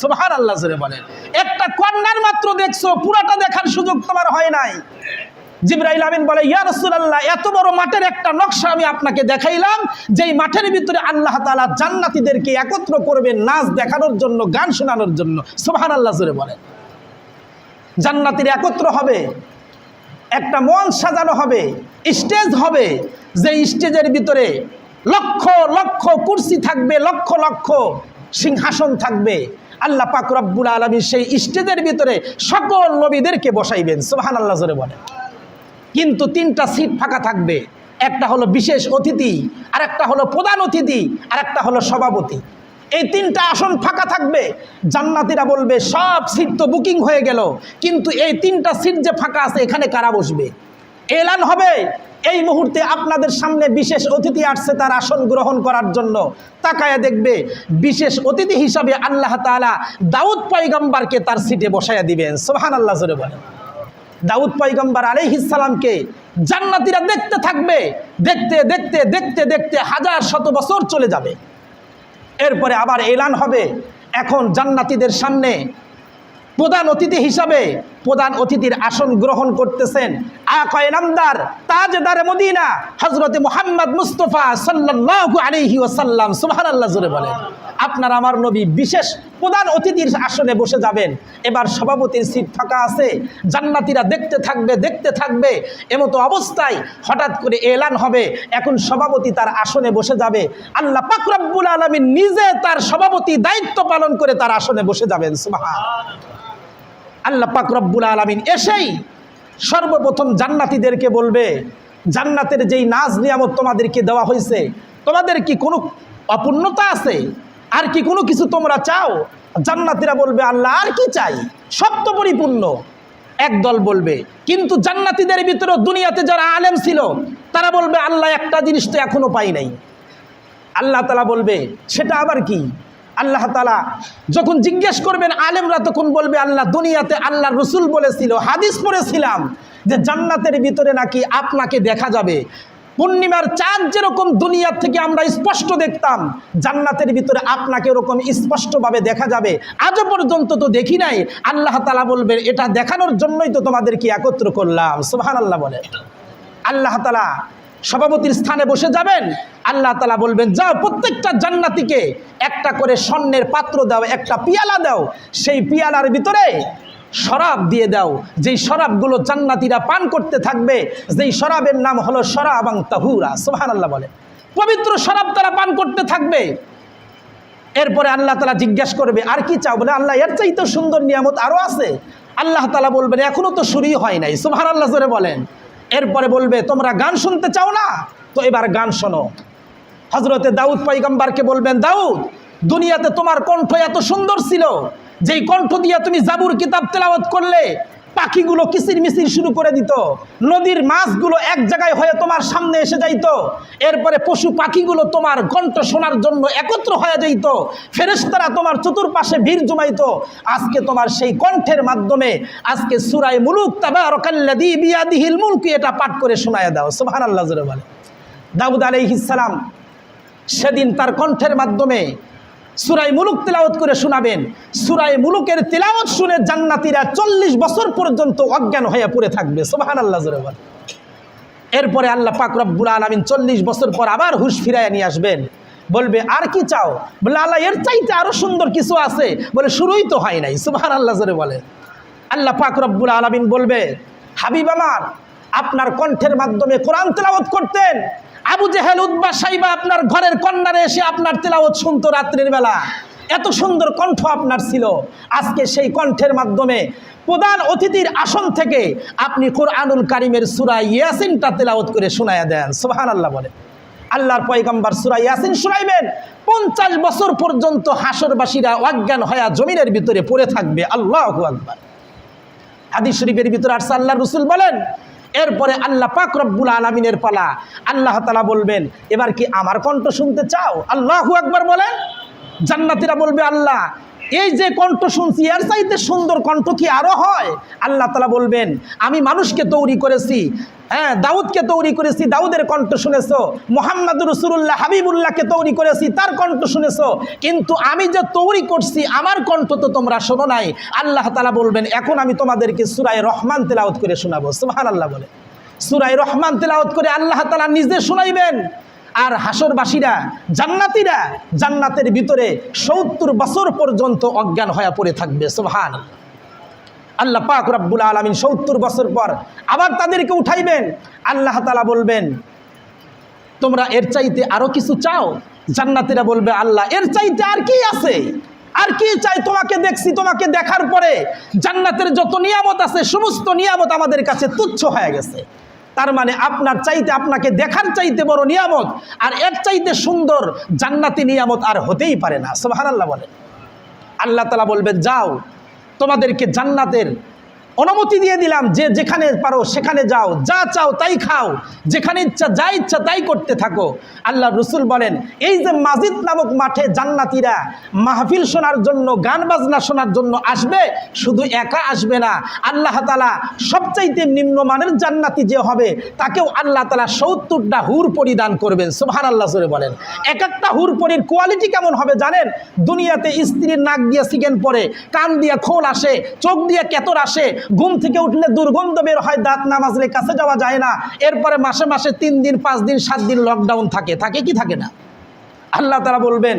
সুবহানাল্লাহ জোরে বলেন। একটা কর্নার মাত্র দেখছো, পুরাটা দেখার সুযোগ তোমার হয় নাই। জিবরাইল আমিন বলে, ইয়া রাসূলুল্লাহ, এত বড় মাঠের একটা নকশা আমি আপনাকে দেখাইলাম, যেই মাঠের ভিতরে আল্লাহ তাআলা জান্নাতীদেরকে একত্র করবেন নাচ দেখানোর জন্য, গান শোনানোর জন্য। সুবহানাল্লাহ জোরে বলেন। জান্নাতীরা একত্র হবে, একটা মঞ্চ সাজানো হবে, স্টেজ হবে, যে স্টেজের ভিতরে লক্ষ লক্ষ কুরসি থাকবে, লক্ষ লক্ষ সিংহাসন থাকবে। আল্লাহ পাক রব্বুল আলামিন সেই স্টেজের ভিতরে সকল নবীদেরকে বসাইবেন, সুবহানাল্লাহ জোরে বলেন। কিন্তু 3টা সিট ফাঁকা থাকবে। একটা হলো বিশেষ অতিথি, আর একটা হলো প্রধান অতিথি, আর একটা হলো সভাপতি। এই 3টা আসন ফাঁকা থাকবে। জান্নাতীরা বলবে সব সিট তো বুকিং হয়ে গেল, কিন্তু এই 3টা সিট যে ফাঁকা আছে এখানে কারা বসবে? এলান হবে এই মুহূর্তে আপনাদের সামনে বিশেষ অতিথি আসছে তার আসন গ্রহণ করার জন্য। তাকায়া দেখবে বিশেষ অতিথি হিসাবে আল্লাহ তাআলা দাউদ পয়গম্বরকে তার সিটে বসায়া দিবেন, সুবহানাল্লাহ জোরে বলেন। দাউদ পয়গম্বর আলাইহিস সালামকে জান্নাতীরা দেখতে থাকবে। দেখতে দেখতে দেখতে দেখতে হাজার শত বছর চলে যাবে। এরপরে আবার এলান হবে, এখন জান্নাতীদের সামনে প্রধান অতিথি হিসাবে প্রধান অতিথির আসন গ্রহণ করতেছেন আকায়ে নামদার তাজদার মদিনা হযরত মুহাম্মদ মুস্তাফা সাল্লাল্লাহু আলাইহি ওয়াসাল্লাম, সুবহানাল্লাহ জোরে বলেন। আপনার আমার নবী বিশেষ প্রধান অতিথির আসনে বসে যাবেন। এবার সভাপতির সিট ফাঁকা আছে। জান্নাতীরা দেখতে থাকবে দেখতে থাকবে। এমতো অবস্থায় হঠাৎ করে এলান হবে, এখন সভাপতি তার আসনে বসে যাবে। আল্লাহ পাক রব্বুল আলামিন নিজে তার সভাপতি দায়িত্ব পালন করে তার আসনে বসে যাবেন, সুবহানাল্লাহ। আল্লাহ পাক রব্বুল আলামিন এসেই সর্বপ্রথম জান্নাতীদেরকে বলবে, জান্নাতের যেই নাজ নিয়ামত তোমাদেরকে দেওয়া হয়েছে, তোমাদের কি কোনো অপূর্ণতা আছে? আর কি কোনো কিছু তোমরা চাও? জান্নাতীরা বলবে আল্লাহ আর কি চাই, সব তো পরিপূর্ণ। একদল বলবে, কিন্তু জান্নাতীদের ভিতরে দুনিয়াতে যারা আলেম ছিল তারা বলবে আল্লাহ একটা জিনিস তো এখনো পাই নাই। আল্লাহ তাআলা বলবে সেটা আবার কি? আল্লাহ তাআলা যখন জিজ্ঞেস করবেন আলেমরা তখন বলবে আল্লাহ দুনিয়াতে আল্লাহর রাসূল বলেছিল, হাদিস পড়েছিলাম যে জান্নাতের ভিতরে নাকি আপনাকে দেখা যাবে। পূর্ণিমার চাঁদ যেরকম দুনিয়ার থেকে আমরা স্পষ্ট দেখতাম, জান্নাতের ভিতরে আপনাকে এরকম স্পষ্টভাবে দেখা যাবে। আজও পর্যন্ত তো দেখি নাই। আল্লাহ তাআলা বলবেন এটা দেখানোর জন্যই তো তোমাদেরকে একত্র করলাম, সুবহানাল্লাহ বলে। আল্লাহ তাআলা সভাপতির স্থানে বসে যাবেন। আল্লাহ তাআলা বলবেন যাও প্রত্যেকটা জান্নাতীকে একটা করে স্বর্ণের পাত্র দাও, একটা পিয়ালা দাও, সেই পিয়ালার ভিতরে শরাব দিয়ে দাও, যেই শরাবগুলো জান্নাতীরা পান করতে থাকবে, যেই শরাবের নাম হলো শরাবাং তাহুরা, সুবহানাল্লাহ বলে। পবিত্র শরাব তারা পান করতে থাকবে। এরপরে আল্লাহ তাআলা জিজ্ঞেস করবে আর কি চাও? বলে আল্লাহ এর চাইতে সুন্দর নিয়ামত আরও আছে। আল্লাহ তাআলা বলবেন এখনো তো শুরুই হয় নাই, সুবহানাল্লাহ জোরে বলেন। এরপরে বলবে তোমরা গান শুনতে চাও না? তো এবার গান শোনো। হযরতে দাউদ পয়গম্বরকে বলবেন দাউদ, দুনিয়াতে তোমার কণ্ঠ এত সুন্দর ছিল, যেই কণ্ঠ দিয়ে তুমি জাবুর কিতাব তেলাওয়াত করলে পাখিগুলো কিচির মিচির শুরু করে দিত, নদীর মাছগুলো এক জায়গায় হয়ে তোমার সামনে এসে যাইত, এরপরে পশু পাখিগুলো তোমার কণ্ঠ শোনার জন্য একত্র হয়ে যাইত, ফেরেশতারা তোমার চতুর্পাশে ভিড় জমাইতো। আজকে তোমার সেই কণ্ঠের মাধ্যমে আজকে সূরা মুলুক তাবারাকাল্লাযী বিয়াদিহিল মুলক এটা পাঠ করে শোনায়া দাও, সুবহানাল্লাহ জোরে বলে। দাউদ আলাইহিস সালাম সেদিন তার কণ্ঠের মাধ্যমে সূরা মুলুক তেলাওয়াত করে শোনাবেন। সূরা মুলুকের তেলাওয়াত শুনে জান্নাতীরা 40 বছর পর্যন্ত অজ্ঞান হয়ে পড়ে থাকবে, সুবহানাল্লাহ জোরে বলে। এরপরে আল্লাহ পাক রব্বুল আলামিন 40 বছর পর আবার হুঁশ ফিরাইয়া নিয়ে আসবেন। বলবে আর কি চাও? বলে আল্লাহ এর চাইতে আরো সুন্দর কিছু আছে। বলে শুরুই তো হয় নাই, সুবহানাল্লাহ জোরে বলে। আল্লাহ পাক রব্বুল আলামিন বলবে হাবিব আমার, আপনার কণ্ঠের মাধ্যমে কোরআন তেলাওয়াত করতেন, আবু জেহেল উতবা সাইবা আপনার ঘরের কর্নারে এসে আপনার তেলাওয়াত শুনতো রাত্রির বেলা, এত সুন্দর কণ্ঠ আপনার ছিল। আজকে সেই কণ্ঠের মাধ্যমে প্রধান অতিথির আসন থেকে আপনি কুরআনুল কারীমের সূরা ইয়াসিনটা তেলাওয়াত করে শোনায়া দেন, সুবহানাল্লাহ বলে। আল্লাহর পয়গম্বর সূরা ইয়াসিন শোনাইবেন, 50 বছর পর্যন্ত হাসরবাসীরা অজ্ঞান হয়ে জমিনের ভিতরে পড়ে থাকবে। আল্লাহু আকবার। হাদিস শরীফের ভিতরে আসছে আল্লাহর রাসূল বলেন এরপরে আল্লাহ পাক রব্বুল আলামিনের পালা। আল্লাহ তাআলা বলবেন এবার কি আমার কণ্ঠ শুনতে চাও? আল্লাহু আকবার বলেন। জান্নাতীরা বলবে আল্লাহ এই যে কণ্ঠ শুনছি এর চাইতে সুন্দর কণ্ঠ কি আরো হয়? আল্লাহ তাআলা বলবেন আমি মানুষকে তৈরি করেছি, হ্যাঁ দাউদকে তৈরি করেছি, দাউদের কণ্ঠ শুনেছো। মুহাম্মদুর রাসূলুল্লাহ হাবিবুল্লাহকে তৈরি করেছি, তার কণ্ঠ শুনেছো। কিন্তু আমি যে তৈরি করছি আমার কণ্ঠ তো তোমরা শোনো নাই। আল্লাহ তাআলা বলবেন এখন আমি তোমাদেরকে সূরা রহমান তেলাওয়াত করে শোনাবো, সুবহানাল্লাহ বলে। সূরা রহমান তেলাওয়াত করে আল্লাহ তাআলা নিজে শোনাইবেন। আর হাসরবাসীরা জান্নাতীরা জান্নাতের ভিতরে 70 বছর পর্যন্ত অজ্ঞান হয়ে পড়ে থাকবে, সুবহানাল্লাহ। আল্লাহ পাক রব্বুল আলামিন 70 বছর পর আবার তাদেরকে উঠাইবেন। আল্লাহ তাআলা বলবেন তোমরা এর চাইতে আরো কিছু চাও? জান্নাতীরা বলবে আল্লাহ এর চাইতে আর কি আছে, আর কি চাই? তোমাকে দেখছি, তোমাকে দেখার পরে জান্নাতের যত নিয়ামত আছে সমস্ত নিয়ামত আমাদের কাছে তুচ্ছ হয়ে গেছে। তার মানে আপনার চাইতে, আপনাকে দেখার চাইতে বড় নিয়ামত আর এর চাইতে সুন্দর জান্নাতি নিয়ামত আর হতেই পারে না। সুবহানাল্লাহ বলেন। আল্লাহ তাআলা বলবেন যাও, তোমাদেরকে জান্নাতের অনুমতি দিয়ে দিলাম, যে যেখানে পারো সেখানে যাও, যা চাও তাই খাও, যেখানে ইচ্ছা যা ইচ্ছা তাই করতে থাকো। আল্লাহ রসুল বলেন এই যে মাজিদ নামক মাঠে জান্নাতীরা মাহফিল শোনার জন্য, গান বাজনা শোনার জন্য আসবে, শুধু একা আসবে না, আল্লাহ তাআলা সবচাইতে নিম্নমানের জান্নাতি যে হবে তাকেও আল্লাহ তাআলা ৭০টা হুর পরিদান করবেন। সুবহানাল্লাহ জোরে বলেন। এক একটা হুর পরির কোয়ালিটি কেমন হবে জানেন? দুনিয়াতে স্ত্রীর নাক দিয়ে সিগেন পড়ে, কান দিয়ে খোল আসে, চোখ দিয়ে কেতর আসে, ঘুম থেকে উঠলে দুর্গন্ধ বের হয়, দাঁত না মাজলে কাছে যাওয়া যায় না, এরপরে মাসে মাসে 3 দিন 5 দিন 7 দিন লকডাউন থাকে, থাকে কি থাকে না? আল্লাহ তাআলা বলবেন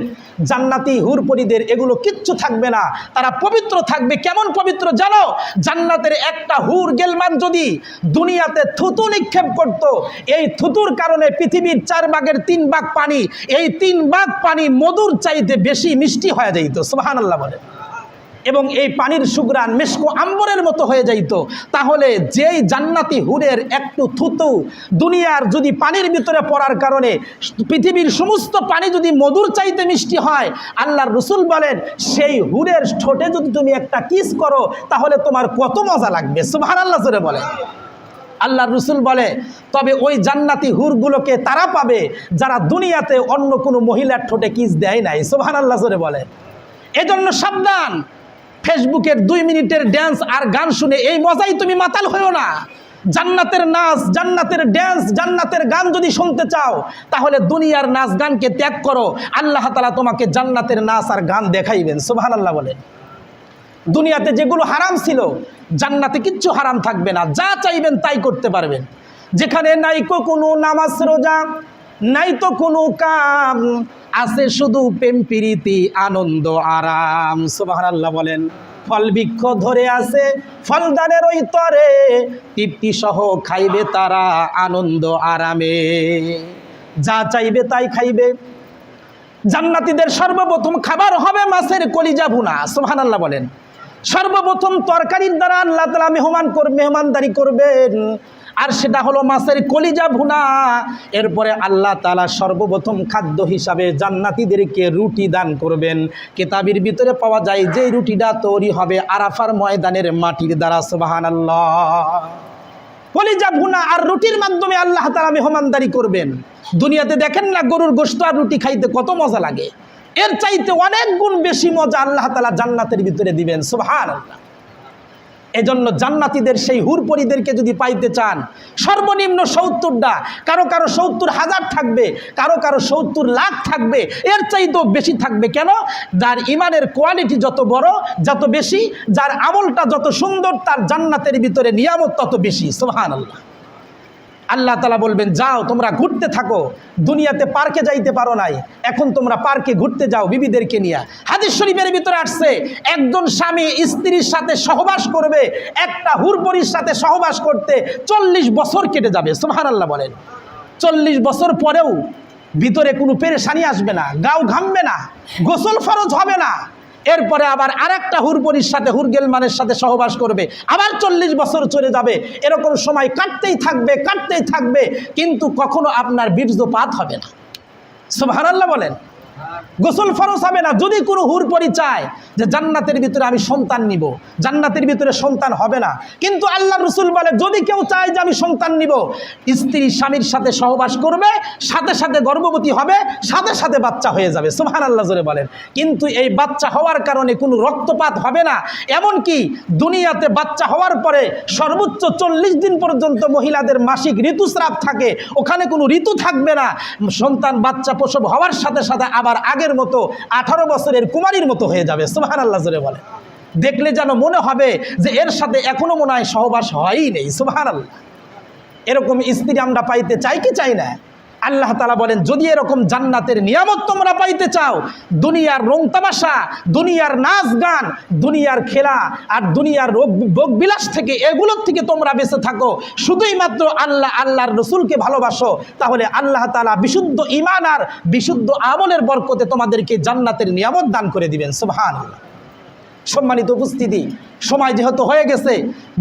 জান্নাতি হুরপরিদের এগুলো কিচ্ছু থাকবে না, তারা পবিত্র থাকবে। কেমন পবিত্র জানো? জান্নাতের একটা হুর গেলমান যদি দুনিয়াতে থুতু নিক্ষেপ করত, এই থুতুর কারণে পৃথিবীর 4 ভাগের 3 ভাগ পানি, এই 3 ভাগ পানি মধুর চাইতে বেশি মিষ্টি হয়ে যাইত। সুবহানাল্লাহ বলে। এবং এই পানির সুঘ্রাণ মিশকো আম্বরের মতো হয়ে যাইত। তাহলে যেই জান্নাতি হুরের একটু থুতু দুনিয়ার যদি পানির ভিতরে পড়ার কারণে পৃথিবীর সমস্ত পানি যদি মধুর চাইতে মিষ্টি হয়, আল্লাহর রসুল বলেন সেই হুরের ঠোঁটে যদি তুমি একটা কিস করো তাহলে তোমার কত মজা লাগবে। সুবহানাল্লাহ জোরে বলে। আল্লাহর রসুল বলে তবে ওই জান্নাতি হুরগুলোকে তারা পাবে যারা দুনিয়াতে অন্য কোনো মহিলার ঠোঁটে কিস দেয় নাই। সুবহানাল্লাহ জোরে বলে। এজন্য সাবধান, ফেসবুকের 2 মিনিটের ড্যান্স আর গান শুনে এই মজাই তুমি মাতাল হয়েও না। জান্নাতের নাচ, জান্নাতের ড্যান্স, জান্নাতের গান যদি শুনতে চাও তাহলে দুনিয়ার নাচ গানকে ত্যাগ করো, আল্লাহ তাআলা তোমাকে জান্নাতের নাচ আর গান দেখাইবেন। সুবহানাল্লাহ বলে। দুনিয়াতে যেগুলো হারাম ছিল জান্নাতে কিচ্ছু হারাম থাকবে না, যা চাইবেন তাই করতে পারবেন। যেখানে নাইকো কোনো নামাজ রোজা, নাই তো কোনো কাম, আছে শুধু প্রেম প্রীতি আনন্দ আরাম। সুবহানাল্লাহ বলেন। ফল বৃক্ষ ধরে আছে ফলদানের ওই তরে, তৃপ্তি সহ খাইবে তারা আনন্দ আরামে, যা চাইবে তাই খাইবে। জান্নাতীদের সর্বপ্রথম খাবার হবে মাছের কলিজা ভুনা। সুবহানাল্লাহ বলেন। সর্বপ্রথম তরকারির দ্বারা আল্লাহ তাআলা মেহমানদারি করবেন, আর সেটা হলো মাছের কলিজা ভুনা। এরপরে আল্লাহ তাআলা সর্বপ্রথম খাদ্য হিসাবে জান্নাতীদেরকে রুটি দান করবেন। কিতাবের ভিতরে পাওয়া যায় যে রুটিটা তৈরি হবে আরাফার ময়দানের মাটির দ্বারা। সুবহানাল্লাহ। কলিজা ভুনা আর রুটির মাধ্যমে আল্লাহ তাআলা মেহমানদারি করবেন। দুনিয়াতে দেখেন না গরুর গোশত আর রুটি খাইতে কত মজা লাগে, এর চাইতে অনেক গুণ বেশি মজা আল্লাহ তাআলা জান্নাতের ভিতরে দিবেন। সুবহানাল্লাহ। এজন্য জান্নাতীদের সেই হুরপরিদেরকে যদি পাইতে চান সর্বনিম্ন ৭০টা, কারো কারো ৭০,০০০ থাকবে, কারো কারো ৭০ লাখ থাকবে, এর চাইতেও বেশি থাকবে। কেন? যার ইমানের কোয়ালিটি যত বড়, যত বেশি, যার আমলটা যত সুন্দর, তার জান্নাতের ভিতরে নিয়ামত তত বেশি। সুবহানাল্লাহ। আল্লাহ তাআলা বলবেন যাও তোমরা ঘুরতে থাকো, দুনিয়াতে পার্কে যাইতে পারো নাই, এখন তোমরা পার্কে ঘুরতে যাও বিবিদেরকে নিয়ে। হাদিস শরীফের ভিতরে আসছে একজন স্বামী স্ত্রীর সাথে সহবাস করবে, একটা হুরপরির সাথে সহবাস করতে 40 বছর কেটে যাবে। সুবহানাল্লাহ বলেন। 40 বছর পরেও ভিতরে কোনো পেরেশানি আসবে না, গাও ঘামবে না, গোসল ফরজ হবে না। এরপরে আবার আরেকটা হুরপরির সাথে, হুরগেলমানের সাথে সহবাস করবে, আবার 40 বছর চলে যাবে। এরকম সময় কাটতেই থাকবে, কিন্তু কখনো আপনার বীর্যপাত হবে না। সুবহানাল্লাহ বলেন। গোসল ফরজ হবে না। যদি কোনো হুরপরি চায় যে জান্নাতের ভিতরে আমি সন্তান নিব, জান্নাতের ভিতরে সন্তান হবে না। কিন্তু আল্লাহ রসুল বলে যদি কেউ চায় যে আমি সন্তান নিব, স্ত্রী স্বামীর সাথে সহবাস করবে, সাথে সাথে গর্ভবতী হবে, সাথে সাথে বাচ্চা হয়ে যাবে। সুবহানাল্লাহ জোরে বলেন। কিন্তু এই বাচ্চা হওয়ার কারণে কোনো রক্তপাত হবে না। এমনকি দুনিয়াতে বাচ্চা হওয়ার পরে সর্বোচ্চ 40 দিন পর্যন্ত মহিলাদের মাসিক ঋতুস্রাব থাকে, ওখানে কোনো ঋতু থাকবে না। সন্তান বাচ্চা প্রসব হওয়ার সাথে সাথে আবার আগের মতো 18 বছরের কুমারীর মতো হয়ে যাবে। সুবহানাল্লাহ জোরে বলে। দেখলে যেন মনে হবে যে এর সাথে এখনো মনে হয় সহবাস হয়ই নেই। সুবহানাল্লাহ। এরকম স্ত্রী আমরা পাইতে চাই কি চাই না? আল্লাহ তাআলা বলেন, যদি এরকম জান্নাতের নিয়ামত তোমরা পাইতে চাও, দুনিয়ার রং তামাশা, দুনিয়ার নাচ গান, দুনিয়ার খেলা আর দুনিয়ার ভোগ বিলাস থেকে, এগুলোর থেকে তোমরা বেঁচে থাকো, শুধুই মাত্র আল্লাহর রসুলকে ভালোবাসো, তাহলে আল্লাহ তাআলা বিশুদ্ধ ঈমান আর বিশুদ্ধ আমলের বরকতে তোমাদেরকে জান্নাতের নিয়ামত দান করে দিবেন। সুবহানাল্লাহ। সম্মানিত উপস্থিতি, সময় যেহেতু হয়ে গেছে,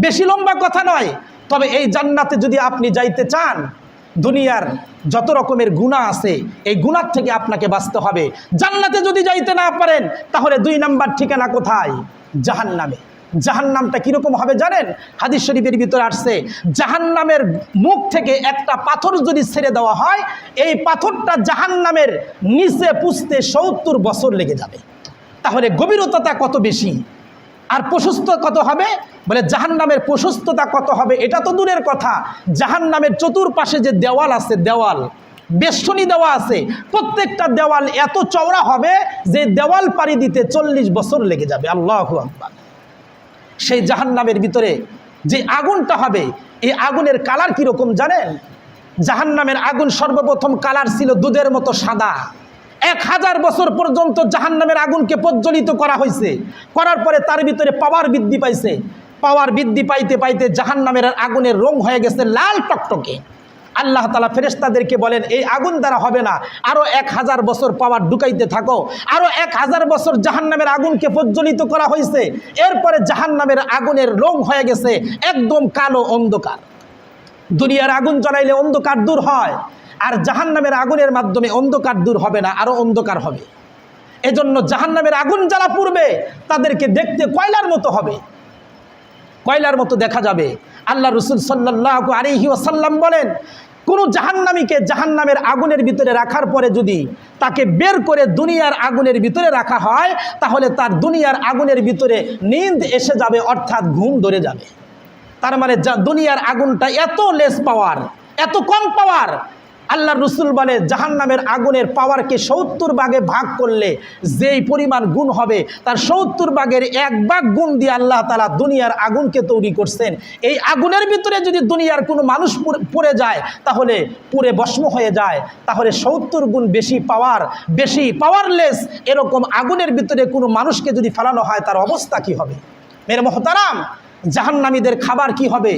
বেশি লম্বা কথা নয়, তবে এই জান্নাতে যদি আপনি যাইতে চান, দুনিয়ার যত রকমের গুনাহ আছে এই গুনাহ থেকে আপনাকে বাঁচতে হবে। জান্নাতে যদি যাইতে না পারেন, তাহলে 2 নাম্বার ঠিকানা কোথায়? জাহান্নামে। জাহান্নামটা কীরকম হবে জানেন? হাদিস শরীফের ভিতরে আসছে, জাহান্নামের মুখ থেকে একটা পাথর যদি ছেড়ে দেওয়া হয়, এই পাথরটা জাহান্নামের নিচে পুষতে 70 বছর লেগে যাবে। তাহলে গভীরতা কত বেশি, আর প্রশস্ত কত হবে? বলে জাহান্নামের প্রশস্ততা কত হবে এটা তো দূরের কথা, জাহান্নামের চতুর্পাশে যে দেওয়াল আছে, দেওয়াল বেষ্টনী দেওয়া আছে, প্রত্যেকটা দেওয়াল এত চওড়া হবে যে দেওয়াল পাড়ি দিতে 40 বছর লেগে যাবে। আল্লাহু আকবার। সেই জাহান্নামের ভিতরে যে আগুনটা হবে, এই আগুনের কালার কীরকম জানেন? জাহান্নামের আগুন সর্বপ্রথম কালার ছিল দুধের মতো সাদা। 1000 বছর পর্যন্ত জাহান্নামের আগুনকে প্রজ্বলিত করা হয়েছে, করার পরে তার ভিতরে পাওয়ার বৃদ্ধি পাইছে, পাওয়ার বৃদ্ধি পাইতে পাইতে জাহান্নামের আগুনের রং হয়ে গেছে লাল টকটকে। আল্লাহ তাআলা ফেরেশতাদেরকে বলেন, এই আগুন দ্বারা হবে না, আরও 1000 বছর পাওয়ার ঢুকাইতে থাকো। আরও 1000 বছর জাহান্নামের আগুনকে প্রজ্বলিত করা হয়েছে, এরপরে জাহান্নামের আগুনের রং হয়ে গেছে একদম কালো অন্ধকার। দুনিয়ার আগুন জ্বালাইলে অন্ধকার দূর হয়, আর জাহান্নামের আগুনের মাধ্যমে অন্ধকার দূর হবে না, আরও অন্ধকার হবে। এজন্য জাহান্নামের আগুন যারা পুড়বে তাদেরকে দেখতে কয়লার মতো হবে, কয়লার মতো দেখা যাবে। আল্লাহ রসুল সাল্লাল্লাহু আলাইহি ওয়াসাল্লাম বলেন, কোনো জাহান্নামীকে জাহান্নামের আগুনের ভিতরে রাখার পরে যদি তাকে বের করে দুনিয়ার আগুনের ভিতরে রাখা হয়, তাহলে তার দুনিয়ার আগুনের ভিতরে নিন্দ এসে যাবে, অর্থাৎ ঘুম ধরে যাবে। তার মানে দুনিয়ার আগুনটা এত লেস পাওয়ার, এত কম পাওয়ার। আল্লাহ রসুল বলে, জাহান্নামের আগুনের পাওয়ারকে 70 ভাগে ভাগ করলে যেই পরিমাণ গুণ হবে, তার 70 ভাগের 1 ভাগ গুণ দিয়ে আল্লাহ তাআলা দুনিয়ার আগুনকে তৈরি করছেন। এই আগুনের ভিতরে যদি দুনিয়ার কোনো মানুষ পড়ে যায়, তাহলে পুড়ে ভস্ম হয়ে যায়। তাহলে 70 গুণ বেশি পাওয়ার, বেশি পাওয়ারলেস এরকম আগুনের ভিতরে কোনো মানুষকে যদি ফেলানো হয়, তার অবস্থা কি হবে? মেরে মোহতারাম, জাহান্নামীদের খাবার কি হবে?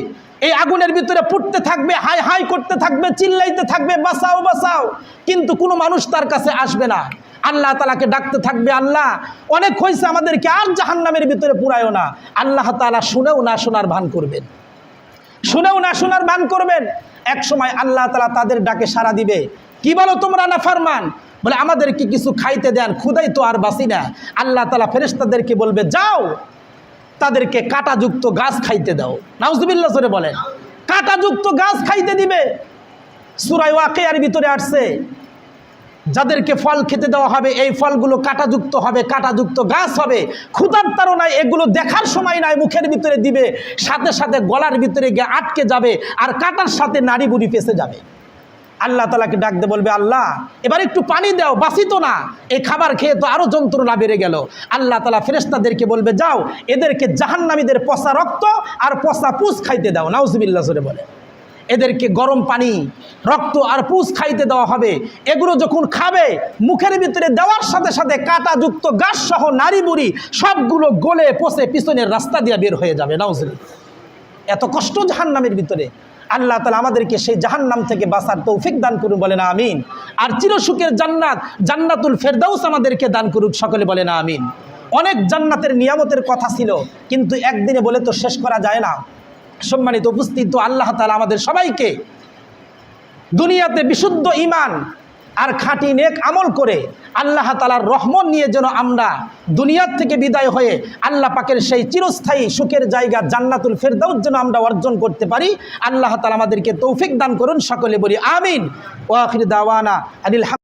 এই আগুনের ভিতরে পুড়তে থাকবে, হাই হাই করতে থাকবে, চিল্লাইতে থাকবে, বাঁচাও বাঁচাও, কিন্তু কোনো মানুষ তার কাছে আসবে না। আল্লাহ তাআলাকে ডাকতে থাকবে, আল্লাহ অনেক হয়েছে, আমাদেরকে আর জাহান্নামের ভিতরে পুরায়ও না। আল্লাহ তাআলা শুনেও না শোনার ভান করবেন, শুনেও না শোনার ভান করবেন। এক সময় আল্লাহ তাআলা তাদের ডাকে সাড়া দিবে, কি বলো তোমরা নাফরমান? বলে, আমাদেরকে কিছু খাইতে দেন, ক্ষুধাই তো আর বাঁচি না। আল্লাহ তাআলা ফেরেশতাদেরকে বলবে, যাও তাদেরকে কাঁটাযুক্ত গাছ খাইতে দাও। নাউজুবিল্লাহ জোরে বলেন। কাঁটাযুক্ত গাছ খাইতে দিবে। সূরা ওয়াকিয়ার ভিতরে আসছে, যাদেরকে ফল খেতে দেওয়া হবে, এই ফলগুলো কাঁটাযুক্ত হবে, কাঁটাযুক্ত গাছ হবে। ক্ষুধার তাড়নায় এগুলো দেখার সময় নাই, মুখের ভিতরে দিবে, সাথে সাথে গলার ভিতরে গিয়ে আটকে যাবে, আর কাঁটার সাথে নাড়ি বুড়ি ফেসে যাবে। আল্লাহ তাআলাকে ডাকতে বলবে, আল্লাহ এবার একটু পানি দাও, বাঁচিত না, এই খাবার খেয়ে তো আরো যন্ত্রণা বেড়ে গেল। আল্লাহ তাআলা ফেরেশতাদেরকে বলবে, যাও এদেরকে জাহান্নামীদের পচা রক্ত আর পচা পুষ খাইতে দাও। নাউজুবিল্লাহ জোরে বলে। এদেরকে গরম পানি, রক্ত আর পুষ খাইতে দেওয়া হবে। এগুলো যখন খাবে, মুখের ভিতরে দেওয়ার সাথে সাথে কাঁটাযুক্ত গাছ সহ নাড়ি বুড়ি সবগুলো গলে পচে পিছনের রাস্তা দিয়ে বের হয়ে যাবে। নাউজুবিল্লাহ। এত কষ্ট জাহান্নামের ভিতরে। আল্লাহ তাআলা আমাদেরকে সেই জাহান্নাম থেকে বাঁচার তৌফিক দান করুন, বলেন আমিন। আর চিরসুখের জান্নাত, জান্নাতুল ফেরদাউস আমাদেরকে দান করুক, সকলে বলেন আমিন। অনেক জান্নাতের নিয়ামতের কথা ছিল, কিন্তু একদিনে বলে তো শেষ করা যায় না। সম্মানিত উপস্থিত, আল্লাহ তাআলা আমাদের সবাইকে দুনিয়াতে বিশুদ্ধ ঈমান আর খাঁটি নেক আমল করে আল্লাহ তাআলার রহমত নিয়ে যেন আমরা দুনিয়ার থেকে বিদায় হয়ে আল্লাহ পাকের সেই চিরস্থায়ী সুখের জায়গা জান্নাতুল ফেরদাউস যেন আমরা অর্জন করতে পারি। আল্লাহ তাআলা আমাদেরকে তৌফিক দান করুন, সকলে বলি আমিন। ওয়া আখির দাওয়ানা আনিল